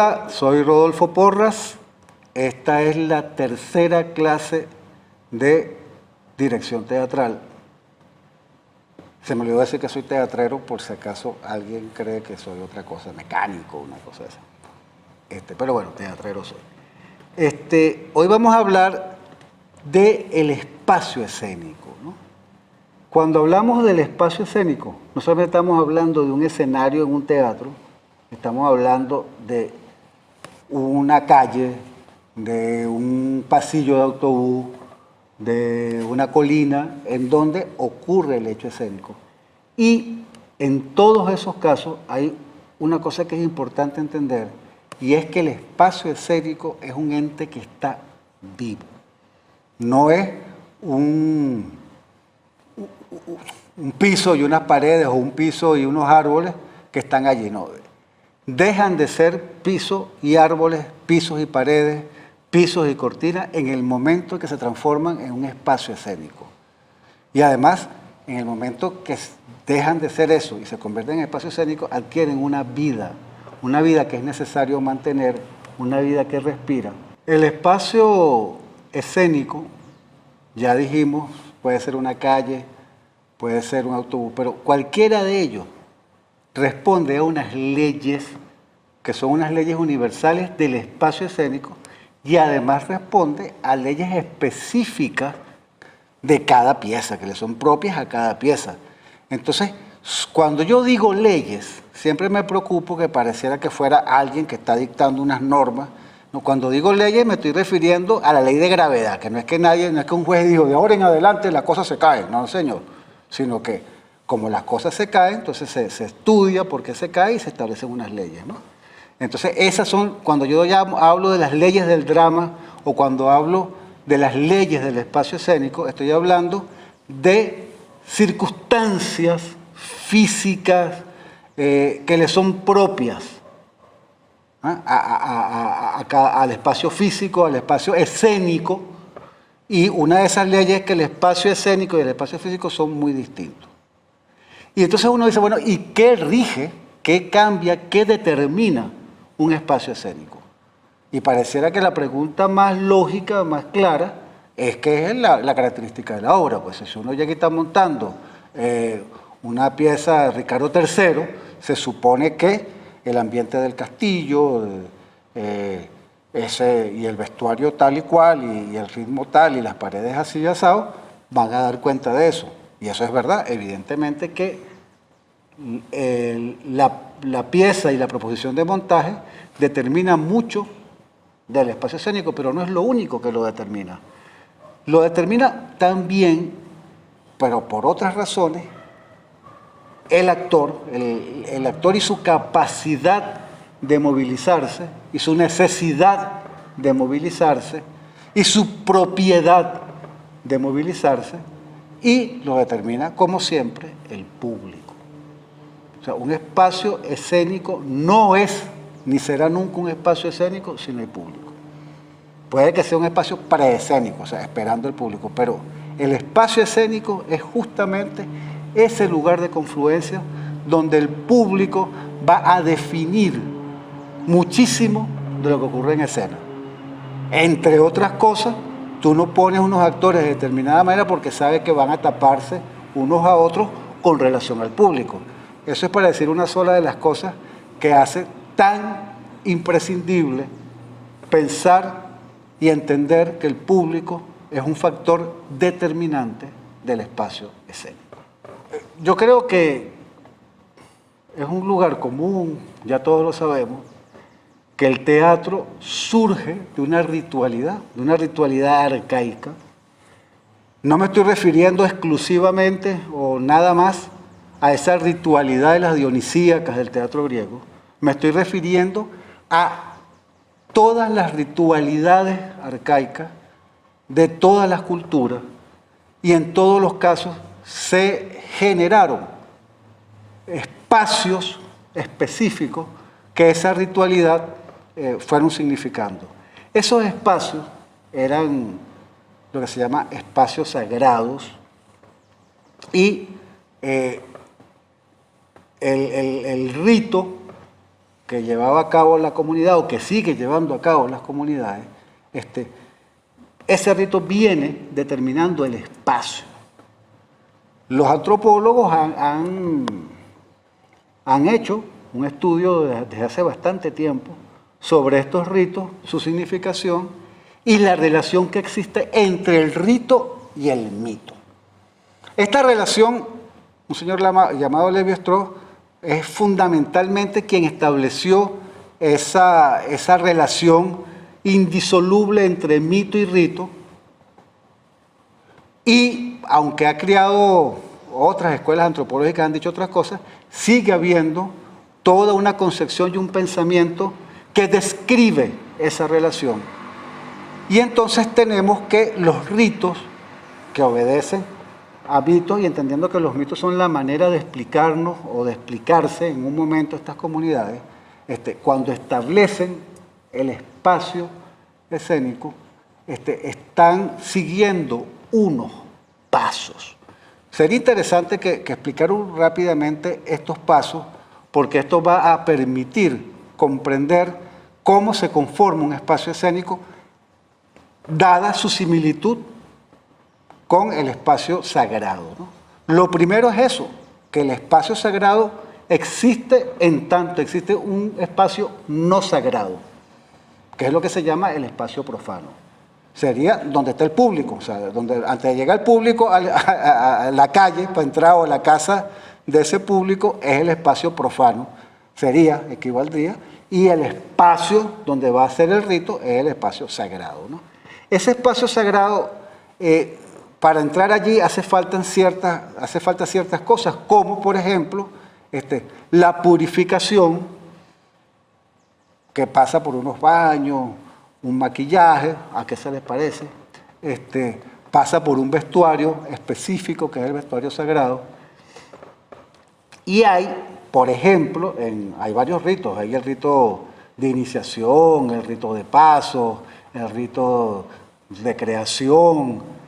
Hola, soy Rodolfo Porras. Esta es la tercera clase de dirección teatral. Se me olvidó decir que soy teatrero por si acaso alguien cree que soy otra cosa, mecánico, una cosa de esa. Pero bueno, teatrero soy. Hoy vamos a hablar del espacio escénico, ¿no? Cuando hablamos del espacio escénico, no solamente estamos hablando de un escenario en un teatro, estamos hablando de una calle, de un pasillo de autobús, de una colina en donde ocurre el hecho escénico. Y en todos esos casos hay una cosa que es importante entender, y es que el espacio escénico es un ente que está vivo. No es un piso y unas paredes o un piso y unos árboles que están allí. No. Dejan de ser pisos y árboles, pisos y paredes, pisos y cortinas en el momento que se transforman en un espacio escénico. Y además, en el momento que dejan de ser eso y se convierten en espacio escénico, adquieren una vida que es necesario mantener, una vida que respira. El espacio escénico, ya dijimos, puede ser una calle, puede ser un autobús, pero cualquiera de ellos responde a unas leyes que son unas leyes universales del espacio escénico y además responde a leyes específicas de cada pieza, que le son propias a cada pieza. Entonces, cuando yo digo leyes, siempre me preocupo que pareciera que fuera alguien que está dictando unas normas. No, cuando digo leyes me estoy refiriendo a la ley de gravedad, que no es que un juez dijo de ahora en adelante la cosa se cae, no señor, sino que como las cosas se caen, entonces se estudia por qué se cae y se establecen unas leyes, ¿no? Entonces esas son, cuando yo ya hablo de las leyes del drama o cuando hablo de las leyes del espacio escénico, estoy hablando de circunstancias físicas que le son propias al espacio físico, al espacio escénico, y una de esas leyes es que el espacio escénico y el espacio físico son muy distintos. Y entonces uno dice, bueno, ¿y qué rige, qué cambia, qué determina un espacio escénico? Y pareciera que la pregunta más lógica, más clara, es que es la característica de la obra. Pues si uno ya que está montando una pieza de Ricardo III, se supone que el ambiente del castillo, y el vestuario tal y cual, y el ritmo tal, y las paredes así asado, van a dar cuenta de eso. Y eso es verdad, evidentemente que la pieza y la proposición de montaje determina mucho del espacio escénico, pero no es lo único que lo determina. Lo determina también, pero por otras razones, el actor y su capacidad de movilizarse, y su necesidad de movilizarse, y su propiedad de movilizarse, y lo determina, como siempre, el público. O sea, un espacio escénico no es, ni será nunca un espacio escénico si no hay público. Puede que sea un espacio preescénico, o sea, esperando el público, pero el espacio escénico es justamente ese lugar de confluencia donde el público va a definir muchísimo de lo que ocurre en escena. Entre otras cosas, tú no pones unos actores de determinada manera porque sabes que van a taparse unos a otros con relación al público. Eso es para decir una sola de las cosas que hace tan imprescindible pensar y entender que el público es un factor determinante del espacio escénico. Yo creo que es un lugar común, ya todos lo sabemos, que el teatro surge de una ritualidad arcaica. No me estoy refiriendo exclusivamente o nada más a esa ritualidad de las dionisíacas del teatro griego. Me estoy refiriendo a todas las ritualidades arcaicas de todas las culturas, y en todos los casos se generaron espacios específicos que esa ritualidad fueron significando. Esos espacios eran lo que se llama espacios sagrados, y el rito que llevaba a cabo la comunidad o que sigue llevando a cabo las comunidades, ese rito viene determinando el espacio. Los antropólogos han hecho un estudio desde hace bastante tiempo sobre estos ritos, su significación y la relación que existe entre el rito y el mito. Esta relación, un señor llamado Levi-Strauss, es fundamentalmente quien estableció esa relación indisoluble entre mito y rito, y aunque ha creado otras escuelas antropológicas que han dicho otras cosas, sigue habiendo toda una concepción y un pensamiento que describe esa relación. Y entonces tenemos que los ritos que obedecen a mitos, y entendiendo que los mitos son la manera de explicarnos o de explicarse en un momento estas comunidades, cuando establecen el espacio escénico, están siguiendo unos pasos. Sería interesante que explicar rápidamente estos pasos, porque esto va a permitir comprender cómo se conforma un espacio escénico, dada su similitud con el espacio sagrado, ¿no? Lo primero es eso, que el espacio sagrado existe en tanto existe un espacio no sagrado, que es lo que se llama el espacio profano. Sería donde está el público, o sea, donde antes de llegar el público a la calle, para entrar o a la casa de ese público, es el espacio profano, equivaldría, y el espacio donde va a ser el rito es el espacio sagrado, ¿no? Ese espacio sagrado, para entrar allí hace falta ciertas cosas, como por ejemplo la purificación, que pasa por unos baños, un maquillaje, ¿a qué se les parece? Pasa por un vestuario específico, que es el vestuario sagrado. Y hay, por ejemplo, hay varios ritos. Hay el rito de iniciación, el rito de paso, el rito de creación,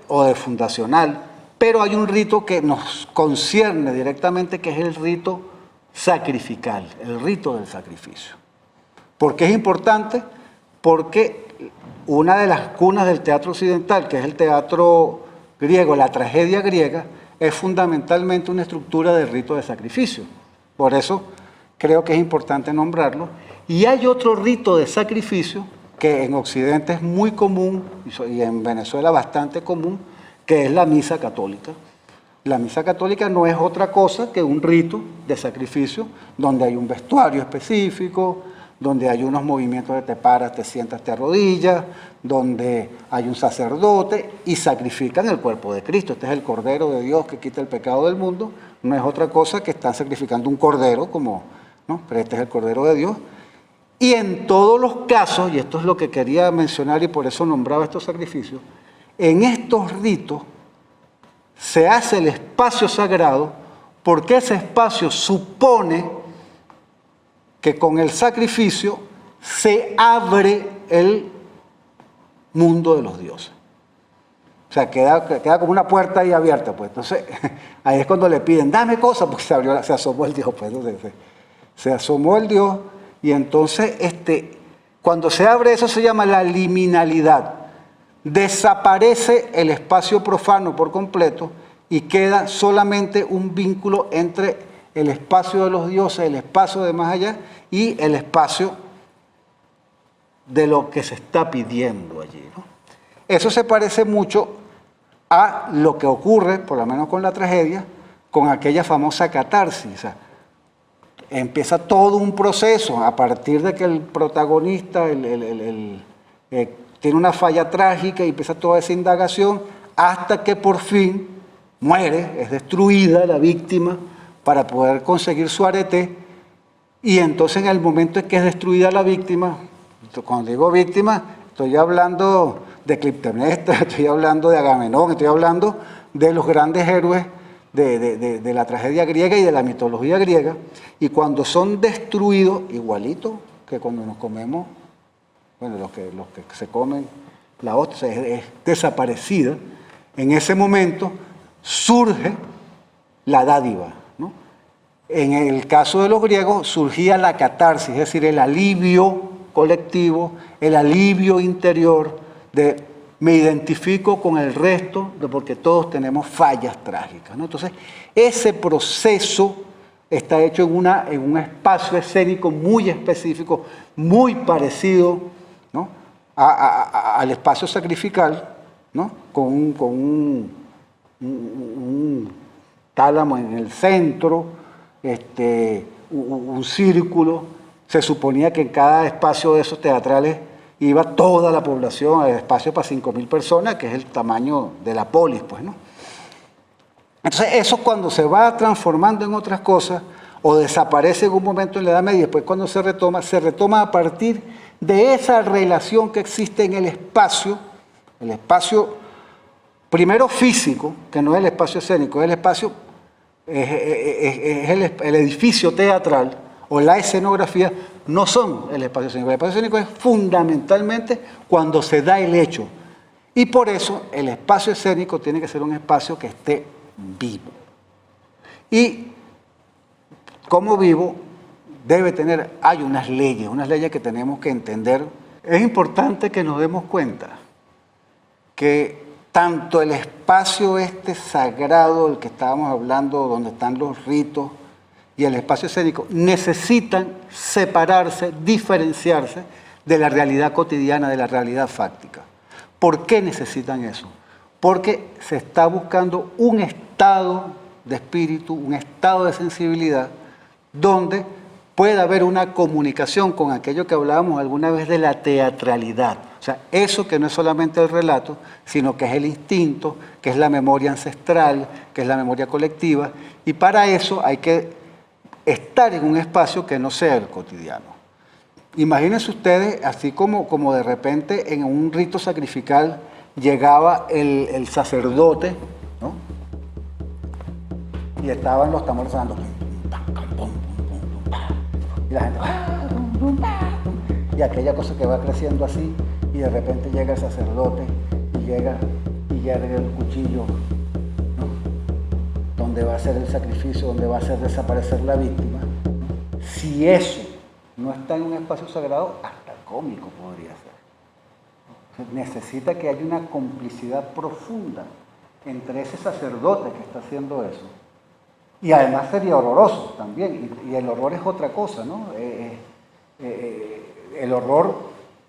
o de fundacional, pero hay un rito que nos concierne directamente, que es el rito sacrificial, el rito del sacrificio. ¿Por qué es importante? Porque una de las cunas del teatro occidental, que es el teatro griego, la tragedia griega, es fundamentalmente una estructura de rito de sacrificio. Por eso creo que es importante nombrarlo. Y hay otro rito de sacrificio que en Occidente es muy común y en Venezuela bastante común, que es la misa católica. La misa católica no es otra cosa que un rito de sacrificio donde hay un vestuario específico, donde hay unos movimientos de te paras, te sientas, te arrodillas, donde hay un sacerdote y sacrifican el cuerpo de Cristo. Este es el Cordero de Dios que quita el pecado del mundo. No es otra cosa que están sacrificando un cordero, ¿no? Pero este es el Cordero de Dios. Y en todos los casos, y esto es lo que quería mencionar y por eso nombraba estos sacrificios, en estos ritos se hace el espacio sagrado porque ese espacio supone que con el sacrificio se abre el mundo de los dioses. O sea, queda como una puerta ahí abierta, pues. Entonces, ahí es cuando le piden, dame cosas, porque se asomó el Dios, pues. Entonces, se asomó el Dios, y entonces, cuando se abre eso se llama la liminalidad. Desaparece el espacio profano por completo y queda solamente un vínculo entre el espacio de los dioses, el espacio de más allá y el espacio de lo que se está pidiendo allí, ¿no? Eso se parece mucho a lo que ocurre, por lo menos con la tragedia, con aquella famosa catarsis. O sea, empieza todo un proceso a partir de que el protagonista tiene una falla trágica y empieza toda esa indagación hasta que por fin muere, es destruida la víctima para poder conseguir su arete. Y entonces en el momento en que es destruida la víctima, cuando digo víctima, estoy hablando de Clitemnestra, estoy hablando de Agamenón, estoy hablando de los grandes héroes de la tragedia griega y de la mitología griega, y cuando son destruidos, igualito que cuando nos comemos, bueno, los que se comen la hostia, es desaparecida, en ese momento surge la dádiva, ¿no? En el caso de los griegos surgía la catarsis, es decir, el alivio colectivo, el alivio interior de me identifico con el resto, porque todos tenemos fallas trágicas, ¿no? Entonces, ese proceso está hecho en un espacio escénico muy específico, muy parecido, ¿no?, al espacio sacrificial, ¿no?, con un tálamo en el centro, un círculo. Se suponía que en cada espacio de esos teatrales iba toda la población, el espacio para 5.000 personas, que es el tamaño de la polis, pues, ¿no? Entonces, eso cuando se va transformando en otras cosas, o desaparece en un momento en la Edad Media, y después cuando se retoma a partir de esa relación que existe en el espacio primero físico, que no es el espacio escénico, es el espacio, es el edificio teatral, o la escenografía, no son el espacio escénico. El espacio escénico es fundamentalmente cuando se da el hecho. Y por eso el espacio escénico tiene que ser un espacio que esté vivo. Y como vivo, hay unas leyes que tenemos que entender. Es importante que nos demos cuenta que tanto el espacio sagrado, el que estábamos hablando, donde están los ritos, y el espacio escénico, necesitan separarse, diferenciarse de la realidad cotidiana, de la realidad fáctica. ¿Por qué necesitan eso? Porque se está buscando un estado de espíritu, un estado de sensibilidad, donde pueda haber una comunicación con aquello que hablábamos alguna vez de la teatralidad. O sea, eso que no es solamente el relato, sino que es el instinto, que es la memoria ancestral, que es la memoria colectiva, y para eso hay que estar en un espacio que no sea el cotidiano. Imagínense ustedes, así como de repente en un rito sacrificial llegaba el sacerdote, ¿no?, y estaban los tambores sonando, y la gente, y aquella cosa que va creciendo así, y de repente llega el sacerdote, y llega el cuchillo, ¿no?, donde va a ser el sacrificio, donde va a hacer desaparecer la víctima. Si eso no está en un espacio sagrado, hasta cómico podría ser. Necesita que haya una complicidad profunda entre ese sacerdote que está haciendo eso. Y además sería horroroso también, y el horror es otra cosa, ¿no? El horror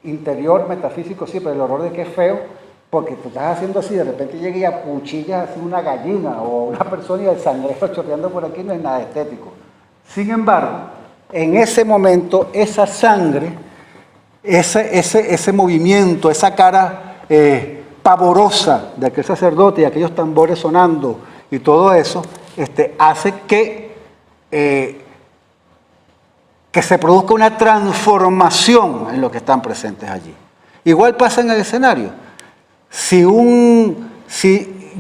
interior, metafísico, sí, pero el horror de que es feo, porque tú estás haciendo así, de repente llega y acuchillas así una gallina o una persona y el sangrero chorreando por aquí, no es nada estético. Sin embargo, en ese momento, esa sangre, ese movimiento, esa cara pavorosa de aquel sacerdote y aquellos tambores sonando y todo eso, hace que se produzca una transformación en los que están presentes allí. Igual pasa en el escenario. Si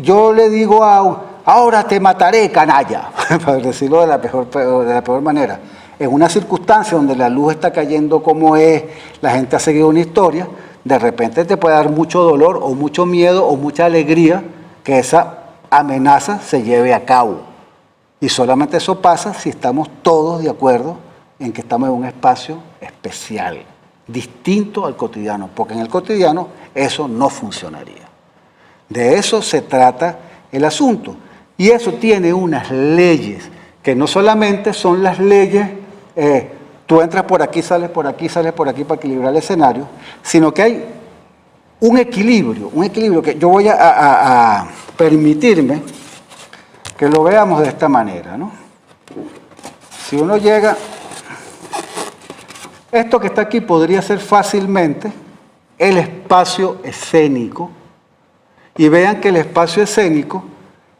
yo le digo ahora te mataré, canalla, para decirlo de la peor manera, en una circunstancia donde la luz está cayendo como es, la gente ha seguido una historia, de repente te puede dar mucho dolor o mucho miedo o mucha alegría que esa amenaza se lleve a cabo. Y solamente eso pasa si estamos todos de acuerdo en que estamos en un espacio especial, distinto al cotidiano, porque en el cotidiano eso no funcionaría. De eso se trata el asunto. Y eso tiene unas leyes, que no solamente son las leyes, tú entras por aquí, sales por aquí para equilibrar el escenario, sino que hay un equilibrio que yo voy a permitirme que lo veamos de esta manera, ¿no? Si uno llega, esto que está aquí podría ser fácilmente el espacio escénico, y vean que el espacio escénico,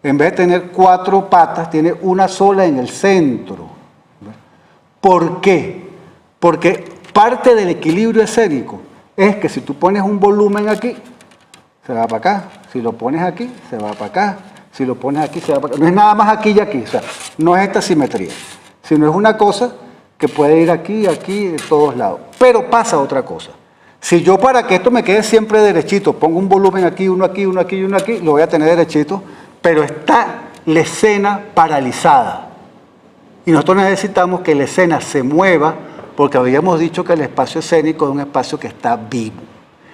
en vez de tener 4 patas, tiene una sola en el centro. ¿Por qué? Porque parte del equilibrio escénico es que si tú pones un volumen aquí, se va para acá. Si lo pones aquí, se va para acá. Si lo pones aquí, se va para acá. No es nada más aquí y aquí. O sea, no es esta simetría, sino es una cosa que puede ir aquí, aquí, de todos lados. Pero pasa otra cosa. Si yo, para que esto me quede siempre derechito, pongo un volumen aquí, uno aquí, uno aquí y uno aquí, lo voy a tener derechito, pero está la escena paralizada. Y nosotros necesitamos que la escena se mueva, porque habíamos dicho que el espacio escénico es un espacio que está vivo.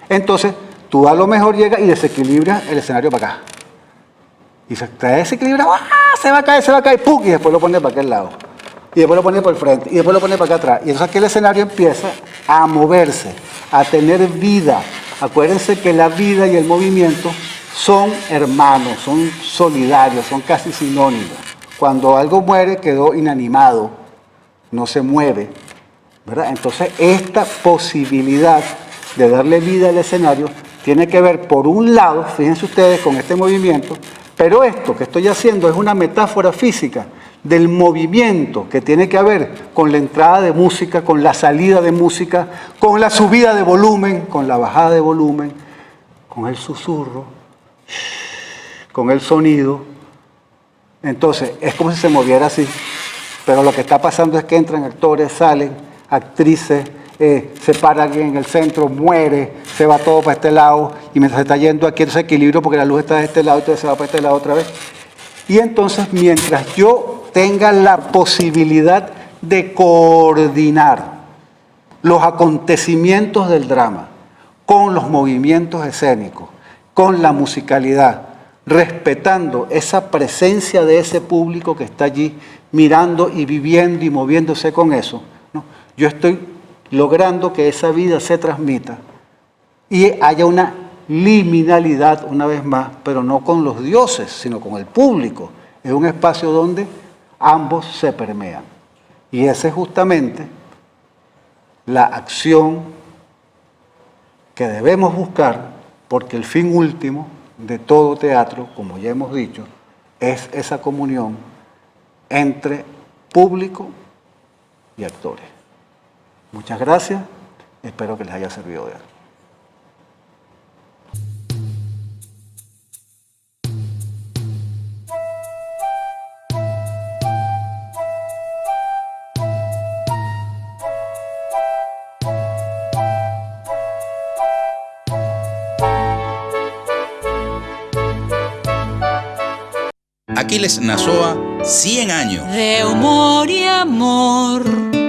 Entonces, tú a lo mejor llegas y desequilibras el escenario para acá. Y se está desequilibrado, se va a caer, ¡pum! Y después lo pones para aquel lado. Y después lo pones por el frente, y después lo pones para acá atrás. Y entonces aquí el escenario empieza a moverse, a tener vida. Acuérdense que la vida y el movimiento son hermanos, son solidarios, son casi sinónimos. Cuando algo muere, quedó inanimado, no se mueve, ¿verdad? Entonces, esta posibilidad de darle vida al escenario tiene que ver, por un lado, fíjense ustedes, con este movimiento, pero esto que estoy haciendo es una metáfora física del movimiento que tiene que ver con la entrada de música, con la salida de música, con la subida de volumen, con la bajada de volumen, con el susurro, con el sonido. Entonces, es como si se moviera así, pero lo que está pasando es que entran actores, salen, actrices, se para alguien en el centro, muere, se va todo para este lado, y mientras se está yendo aquí ese equilibrio porque la luz está de este lado, entonces se va para este lado otra vez. Y entonces, mientras yo tenga la posibilidad de coordinar los acontecimientos del drama con los movimientos escénicos, con la musicalidad, respetando esa presencia de ese público que está allí mirando y viviendo y moviéndose con eso, ¿no? Yo estoy logrando que esa vida se transmita y haya una liminalidad, una vez más, pero no con los dioses, sino con el público. Es un espacio donde ambos se permean. Y esa es justamente la acción que debemos buscar, porque el fin último de todo teatro, como ya hemos dicho, es esa comunión entre público y actores. Muchas gracias, espero que les haya servido de algo. Aquiles Nazoa, 100 años. De humor y amor.